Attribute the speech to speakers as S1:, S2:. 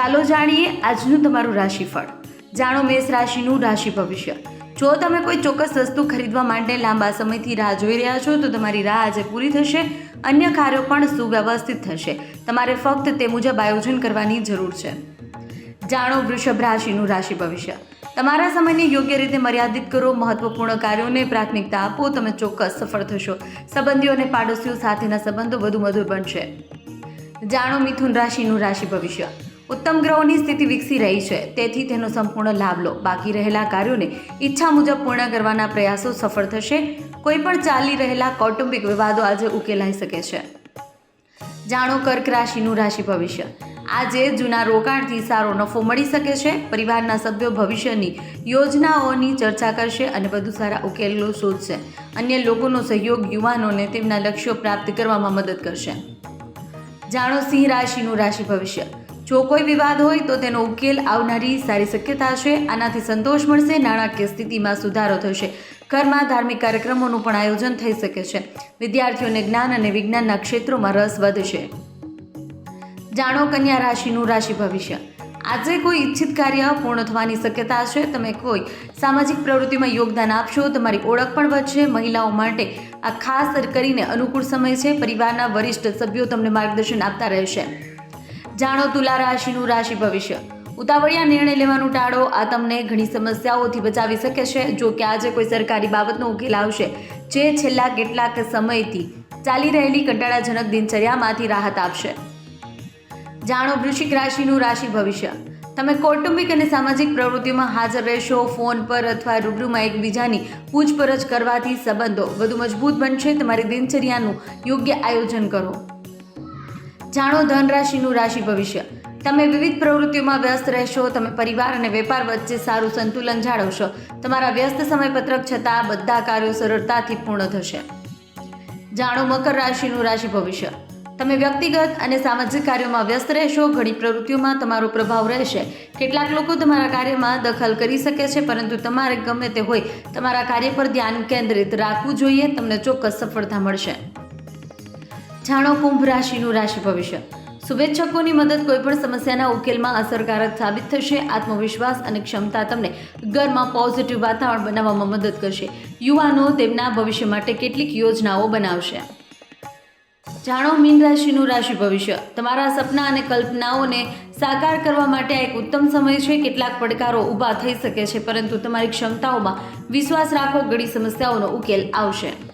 S1: ચાલો જાણીએ આજનું તમારું રાશિફળ. જાણો મેષ રાશિનું રાશિ ભવિષ્ય. જો તમે કોઈ ચોક્કસ વસ્તુ ખરીદવા માટે લાંબા સમયથી રાહ જોઈ રહ્યા છો તો તમારી રાહ આજે પૂરી થશે. અન્ય કાર્યો પણ સુવ્યવસ્થિત થશે. તમારે ફક્ત તે મુજબ આયોજન કરવાની જરૂર છે. જાણો વૃષભ રાશિનું રાશિ ભવિષ્ય. તમારા સમયને યોગ્ય રીતે મર્યાદિત કરો. મહત્વપૂર્ણ કાર્યોને પ્રાથમિકતા આપો. તમે ચોક્કસ સફળ થશો. સંબંધીઓ અને પાડોશીઓ સાથેના સંબંધો વધુ મધુર બનશે. જાણો મિથુન રાશિનું રાશિ ભવિષ્ય. ઉત્તમ ગ્રહોની સ્થિતિ વિકસી રહી છે, તેથી તેનો સંપૂર્ણ લાભ લો. બાકી રહેલા કાર્યોને ઈચ્છા મુજબ પૂર્ણ કરવાના પ્રયાસો સફળ થશે. કોઈ પણ ચાલી રહેલા કૌટુંબિક વિવાદો આજે ઉકેલાઈ શકે છે. જાણો કર્ક રાશિનું રાશિ ભવિષ્ય. આજે જૂના રોકાણથી સારો નફો મળી શકે છે. પરિવારના સભ્યો ભવિષ્યની યોજનાઓની ચર્ચા કરશે અને વધુ સારા ઉકેલો શોધશે. અન્ય લોકોનો સહયોગ યુવાનોને તેમના લક્ષ્યો પ્રાપ્ત કરવામાં મદદ કરશે. જાણો સિંહ રાશિનું રાશિ ભવિષ્ય. જો કોઈ વિવાદ હોય તો તેનો ઉકેલ આવનારી સારી શક્યતા છે. આનાથી સંતોષ મળશે. નાણાકીય સ્થિતિમાં સુધારો થશે. ઘરમાં ધાર્મિક કાર્યક્રમોનું પણ આયોજન થઈ શકે છે. વિદ્યાર્થીઓને જ્ઞાન અને વિજ્ઞાનના ક્ષેત્રોમાં રસ વધશે. જાણો કન્યા રાશિનું રાશિ ભવિષ્ય. આજે કોઈ ઈચ્છિત કાર્ય પૂર્ણ થવાની શક્યતા છે. તમે કોઈ સામાજિક પ્રવૃત્તિમાં યોગદાન આપશો. તમારી ઓળખ પણ વધશે. મહિલાઓ માટે આ ખાસ કરીને અનુકૂળ સમય છે. પરિવારના વરિષ્ઠ સભ્યો તમને માર્ગદર્શન આપતા રહેશે. જાણો તુલા રાશિનું રાશિ ભવિષ્ય. ઉતાવળિયા નિર્ણય લેવાનું ટાળો. આ તમને ઘણી સમસ્યાઓથી બચાવી શકે છે. જો કે આજે કોઈ સરકારી બાબતનો ઉકેલ આવશે જે છેલ્લા કેટલાક સમયથી ચાલી રહેલી કંટાળાજનક દિનચર્યામાંથી રાહત આપશે. જાણો વૃશ્ચિક રાશિનું રાશિ ભવિષ્ય. તમે કૌટુંબિક અને સામાજિક પ્રવૃત્તિઓમાં હાજર રહેશો. ફોન પર અથવા રૂબરૂમાં એકબીજાની પૂછપરછ કરવાથી સંબંધો વધુ મજબૂત બનશે. તમારી દિનચર્યાનું યોગ્ય આયોજન કરો. જાણો ધન રાશિનું રાશિ ભવિષ્ય. તમે વિવિધ પ્રવૃત્તિઓમાં વ્યસ્ત રહેશો. તમે પરિવાર અને વેપાર વચ્ચે સારું સંતુલન જાળવશો. તમારા વ્યસ્ત સમયપત્રક છતાં બધા કાર્યો સરળતાથી પૂર્ણ થશે. જાણો મકર રાશિનું રાશિ ભવિષ્ય. તમે વ્યક્તિગત અને સામાજિક કાર્યોમાં વ્યસ્ત રહેશો. ઘણી પ્રવૃત્તિઓમાં તમારો પ્રભાવ રહેશે. કેટલાક લોકો તમારા કાર્યમાં દખલ કરી શકે છે, પરંતુ તમારે ગમે તે હોય તમારા કાર્ય પર ધ્યાન કેન્દ્રિત રાખવું જોઈએ. તમને ચોક્કસ સફળતા મળશે. જાણો કુંભ રાશિનું રાશિ ભવિષ્ય. શુભેચ્છકોની મદદ કોઈપણ સમસ્યાના ઉકેલમાં અસરકારક સાબિત થશે. આત્મવિશ્વાસ અને ક્ષમતા તમને ઘરમાં પોઝિટિવ વાતાવરણ બનાવવામાં મદદ કરશે. યુવાનો તેમના ભવિષ્ય માટે કેટલીક યોજનાઓ બનાવશે. જાણો મીન રાશિનું રાશિ ભવિષ્ય. તમારા સપના અને કલ્પનાઓને સાકાર કરવા માટે એક ઉત્તમ સમય છે. કેટલાક પડકારો ઊભા થઈ શકે છે, પરંતુ તમારી ક્ષમતાઓમાં વિશ્વાસ રાખો. ઘણી સમસ્યાઓનો ઉકેલ આવશે.